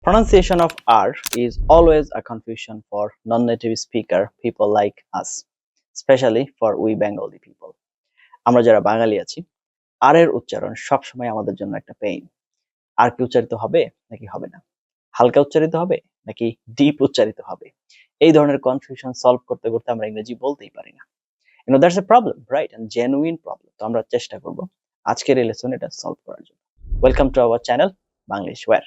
Pronunciation of R is always a confusion for non-native speaker people like us, especially for we Bengali people. আমরা যারা বাঙালি আছি, আর এর উচ্চারণ সবসময় আমাদের জন্য একটা পেইন। আর কি উচ্চারিত হবে নাকি হবে না? হালকা উচ্চারিত হবে নাকি ডিপ উচ্চারিত হবে? এই ধরনের কনফিউশন সলভ করতে করতে আমরা ইংরেজি বলতেই পারি না। That's a problem, right? And genuine problem. তো আমরা চেষ্টা করব আজকের এই লেসনে এটা সলভ করার জন্য। Welcome to our channel Banglish wire.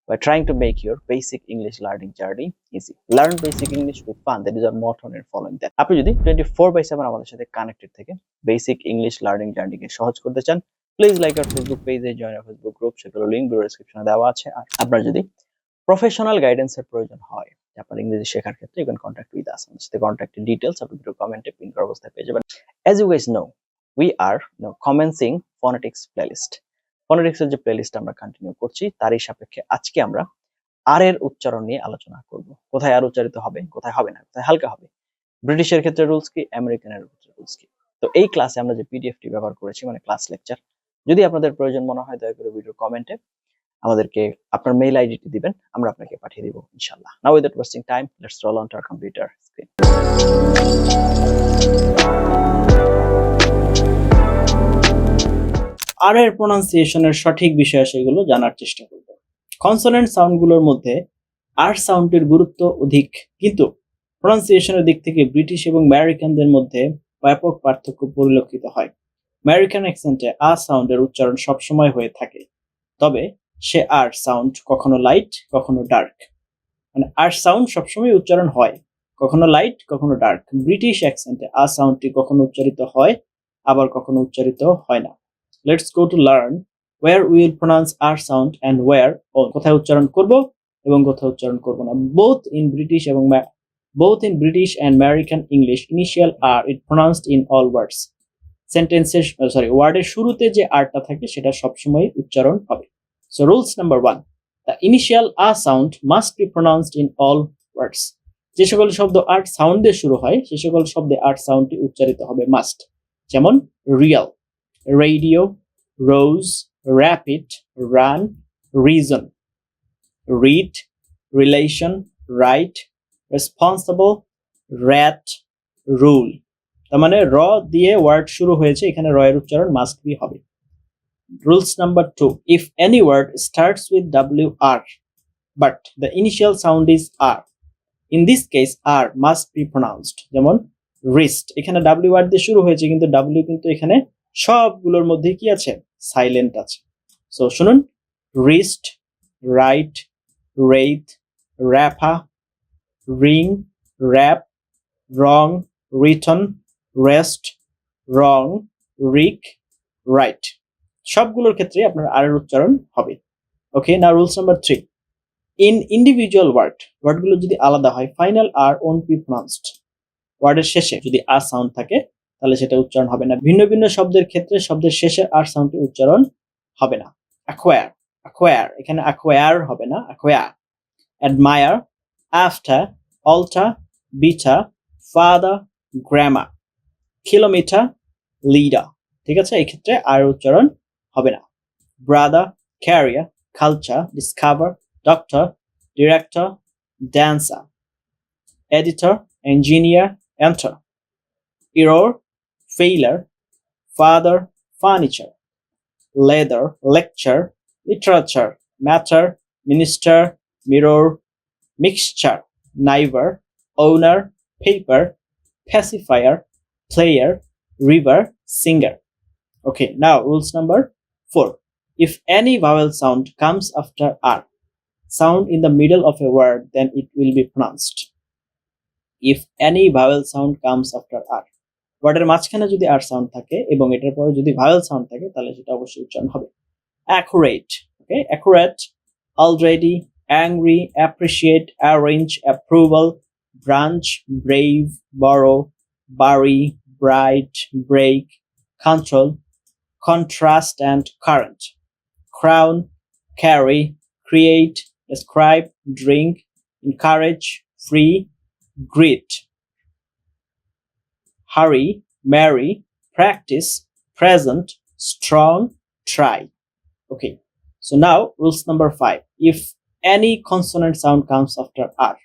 We're trying to make your basic English learning journey easy. Learn basic English with fun. That is our motto and following that. আপনি যদি 24/7 আমাদের সাথে কানেক্টেড থেকে বেসিক ইংলিশ লার্নিং জার্নিকে সহজ করতে চান, please like our Facebook পেজে, join our Facebook group, সেগুলো লিংক ভিডিও ডেসক্রিপশনে দেওয়া আছে। আর আপনার যদি প্রফেশনাল গাইডেন্সের প্রয়োজন হয় আপনার ইংরেজি শেখার ক্ষেত্রে, you can contact with us. আমাদের সাথে কন্ট্যাক্টের ডিটেইলস আপনি ভিডিও কমেন্টে পিন করা অবস্থায় পেয়ে যাবেন। As you guys know, we are commencing phonetics playlist. Phonetics এর যে প্লেলিস্ট আমরা কন্টিনিউ করছি, তারই সাপেক্ষে আজকে আমরা আর এর উচ্চারণ নিয়ে আলোচনা করব। কোথায় আর উচ্চারিত হবে, কোথায় হবে না, কোথায় হালকা হবে, ব্রিটিশের ক্ষেত্রে রুলস কি, আমেরিকানের ক্ষেত্রে রুলস কি। তো এই ক্লাসে আমরা যে পিডিএফটি ব্যবহার করেছি, মানে ক্লাস লেকচার, যদি আপনাদের প্রয়োজন মনে হয় দয়া করে ভিডিও কমেন্টে আমাদেরকে আপনার মেইল আইডিটি দিবেন, আমরা আপনাকে পাঠিয়ে দিব ইনশাআল্লাহ। Now without wasting time, let's roll on to our computer screen. আর এর প্রোনাউন্সিয়েশনের সঠিক বিষয় সেগুলো জানার চেষ্টা করব। কনসোনেন্ট সাউন্ডগুলোর মধ্যে আর সাউন্ডের গুরুত্ব অধিক, কিন্তু প্রোনাউন্সিয়েশনের দিক থেকে ব্রিটিশ এবং আমেরিকানদের মধ্যে ব্যাপক পার্থক্য পরিলক্ষিত হয়। আমেরিকান অ্যাকসেন্টে আ সাউন্ডের উচ্চারণ সবসময় হয়ে থাকে, তবে সে আর সাউন্ড কখনো লাইট কখনো ডার্ক, মানে আর সাউন্ড সবসময় উচ্চারণ হয়, কখনো লাইট কখনো ডার্ক। ব্রিটিশ অ্যাকসেন্টে আ সাউন্ডটি কখনো উচ্চারিত হয়, আবার কখনো উচ্চারিত হয় না। Let's go to learn where we will pronounce R sound and where on. কোথায় উচ্চারণ করব এবং কোথায় উচ্চারণ করব না। Both in British and American English, initial R is pronounced in all words. ওয়ার্ডের শুরুতে যে আরটা থাকে সেটা সবসময় উচ্চারণ হবে। So rules number 1. The initial R sound must be pronounced in all words. যে সকল শব্দ আর সাউন্ড দিয়ে শুরু হয় সে সকল শব্দে আর সাউন্ডটি উচ্চারিত হবে মাস্ট। যেমন Real, radio, rose, rapid, run, reason, read, relation, right, responsible, rat, rule. তার মানে র দিয়ে ওয়ার্ড শুরু হয়েছে, এখানে র এর উচ্চারণ মাস্ট বি হবে। Rules number 2. If any word starts with WR but the initial sound is R, in this case R must be pronounced. যেমন wrist, এখানে W ওয়ার্ড দিয়ে শুরু হয়েছে কিন্তু W কিন্তু এখানে সবগুলোর মধ্যে কি আছে, সাইলেন্ট আছে। সো শুনুন, wrist, write, wreath, wrapper, wring, wrap, wrong, written, wrest, wrong, wreck, write. সবগুলোর ক্ষেত্রে আপনার আর এর উচ্চারণ হবে। Okay, now rules number 3. In individual ওয়ার্ডগুলো যদি আলাদা হয়, final R won't be pronounced. ওয়ার্ডের শেষে যদি আর সাউন্ড থাকে তাহলে সেটা উচ্চারণ হবে না। ভিন্ন ভিন্ন শব্দের ক্ষেত্রে শব্দের শেষে আর সাউন্ডটি উচ্চারণ হবে না। অ্যাকোয়ার, এখানে অ্যাকোয়ার হবে না, acquire. Admire, after, alter, beta, father, grammar, kilometre, leader. ঠিক আছে, এই ক্ষেত্রে আর উচ্চারণ হবে না। Brother, career, culture, discover, doctor, director, dancer, editor, engineer, enter, error, failure, father, furniture, leather, lecture, literature, matter, minister, mirror, mixture, neighbor, owner, paper, pacifier, player, river, singer. Okay, now rules number 4. If any vowel sound comes after R, sound in the middle of a word, then it will be pronounced. If any vowel sound comes after R, ওয়ার্ডের মাঝখানে যদি আর sound থাকে এবং এটার পরে যদি vowel sound থাকে তাহলে সেটা অবশ্যই উচ্চারণ হবে। Accurate, okay, accurate, already, angry, appreciate, arrange, approval, branch, brave, borrow, bury, bright, break, control, contrast and current, crown, carry, create, describe, drink, encourage, free, greet, hurry, marry, practice, present, strong, try. Okay, so now rules number 5. If any consonant sound comes after R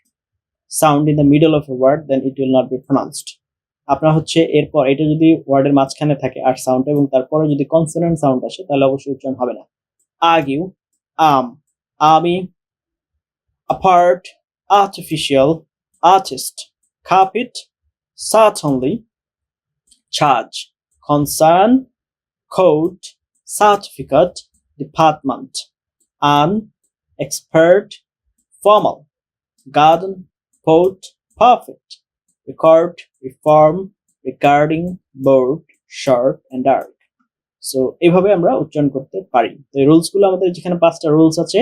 sound in the middle of a word, then it will not be pronounced. আপনার হচ্ছে এরপর এটা যদি ওয়ার্ডের মাঝখানে থাকে আর sound এবং তারপরে যদি কনসোনেন্ট সাউন্ড আসে তাহলে অবশ্যই উচ্চারণ হবে না। argue, army, apart, artificial, artist, carpet, certainly, charge, concern, code, certificate, department, an, expert, formal, garden, port, perfect, record, reform, regarding, board, short and dark. So এইভাবে আমরা উচ্চারণ করতে পারি। তো এই রুলস গুলো আমাদের যেখানে 5টা রুলস আছে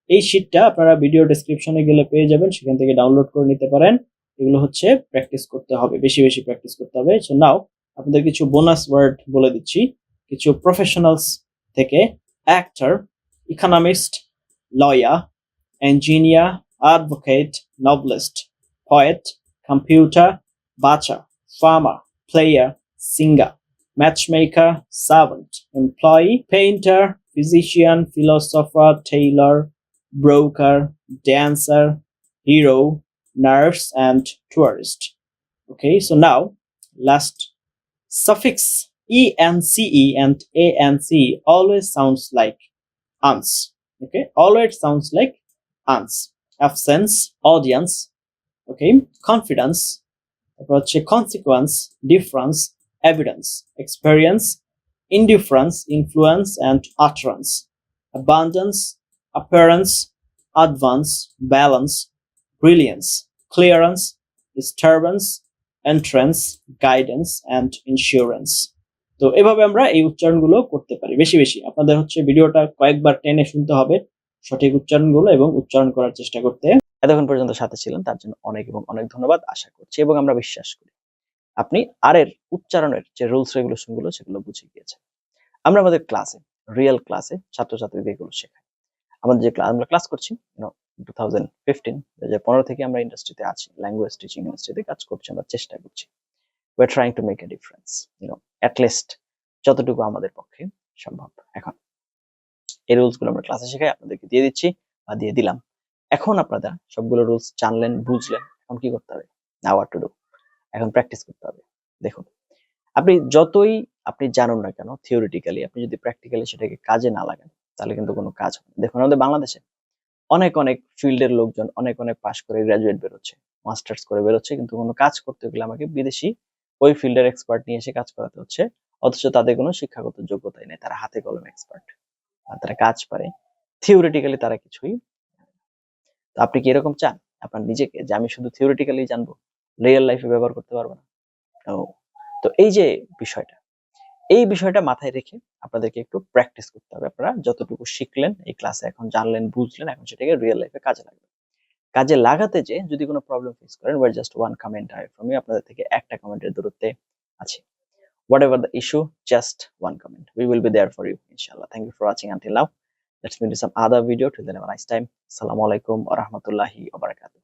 এই শীটটা আপনারা ভিডিও ডেসক্রিপশনে গেলে পেয়ে যাবেন, সেখান থেকে ডাউনলোড করে নিতে পারেন। এগুলো হচ্ছে প্র্যাকটিস করতে হবে, বেশি বেশি প্র্যাকটিস করতে হবে। সো নাও আপনাদের কিছু বোনাস ওয়ার্ড বলে দিচ্ছি কিছু প্রফেশনালস থেকে। Actor, economist, lawyer, engineer, advocate, novelist, poet, computer, butcher, farmer, player, singer, matchmaker, servant, employee, painter, physician, philosopher, tailor, broker, dancer, hero, nurse, and tourist. Okay, so now last suffix ence and ance always sounds like ans. Okay, always sounds like ans. Absence, audience, okay, confidence, consequence, difference, evidence, experience, indifference, influence, and utterance, abundance, appearance, advance, balance, brilliance, clearance, disturbance, entrance, guidance, and insurance. তো এভাবে আমরা এই উচ্চারণগুলো করতে পারি। বেশি বেশি আপনাদের হচ্ছে ভিডিওটা কয়েকবার টেনে শুনতে হবে সঠিক উচ্চারণগুলো এবং উচ্চারণ করার চেষ্টা করতে। এতক্ষণ পর্যন্ত সাথে ছিলেন তার জন্য অনেক এবং অনেক ধন্যবাদ আশা করছি এবং আমরা বিশ্বাস করি আপনি আর এর উচ্চারণের যে রুলস রেগুলেশন গুলো সেগুলো বুঝে গিয়েছেন। আমরা আমাদের ক্লাসে রিয়েল ক্লাসে ছাত্রছাত্রীদের এগুলো শেখাই। আমাদের যে আমরা ক্লাস করছি 2015 থেকে আমরা ইন্ডাস্ট্রিতে আছি, ল্যাঙ্গুয়েজ টিচিং ইন্ডাস্ট্রিতে কাজ করছি, আমরা চেষ্টা করছি। We are trying to make a difference, at least যতটুকু আমাদের পক্ষে সম্ভব। এখন এই রুলস গুলো আমরা ক্লাসে শেখাই, আপনাদেরকে দিয়ে দিচ্ছি বা দিয়ে দিলাম। এখন আপনারা সবগুলো রুলস জানলেন, বুঝলেন, এখন কি করতে হবে? Now what to do. এখন প্র্যাকটিস করতে হবে। দেখুন, আপনি যতই জানুন না কেন থিওরিটিক্যালি, আপনি যদি প্র্যাকটিক্যালি সেটাকে কাজে না লাগান তাহলে কিন্তু কোনো কাজ হবে না। দেখুন, আমাদের বাংলাদেশে অনেক অনেক ফিল্ডের লোকজন অনেক অনেক পাশ করে গ্রাজুয়েট বেরোচ্ছে, মাস্টার্স করে বেরোচ্ছে, কিন্তু কোনো কাজ করতে গেলে আমাকে বিদেশি ওই ফিল্ডের এক্সপার্ট নিয়ে এসে কাজ করাতে হচ্ছে, অথচ তাদের কোনো শিক্ষাগত যোগ্যতাই নেই, তারা হাতে কলমে এক্সপার্ট আর তারা কাজ পারে, থিওরিটিক্যালি তারা কিছুই। তো আপনি কি এরকম চান আপনার নিজেকে যে আমি শুধু থিওরিটিক্যালি জানবো, রিয়েল লাইফে ব্যবহার করতে পারবো না? তো এই যে বিষয়টা মাথায় রেখে আপনাদেরকে একটু প্র্যাকটিস করতে হবে। আপনারা যতটুকু শিখলেন এই ক্লাসে, এখন জানলেন, বুঝলেন, এখন সেটাকে রিয়েল লাইফে কাজে লাগবে। কাজে লাগাতে যে যদি কোনো প্রবলেম ফেস করেন, we're just one comment I from you, আপনাদের থেকে একটা কমেন্টের দূরত্বে আছে। Whatever the issue, just one comment. We will be there for you, inshallah. Thank you for watching until now. Let's meet in some other video. Till then, have a nice time. Assalamu alaikum wa rahmatullahi wa barakatuh.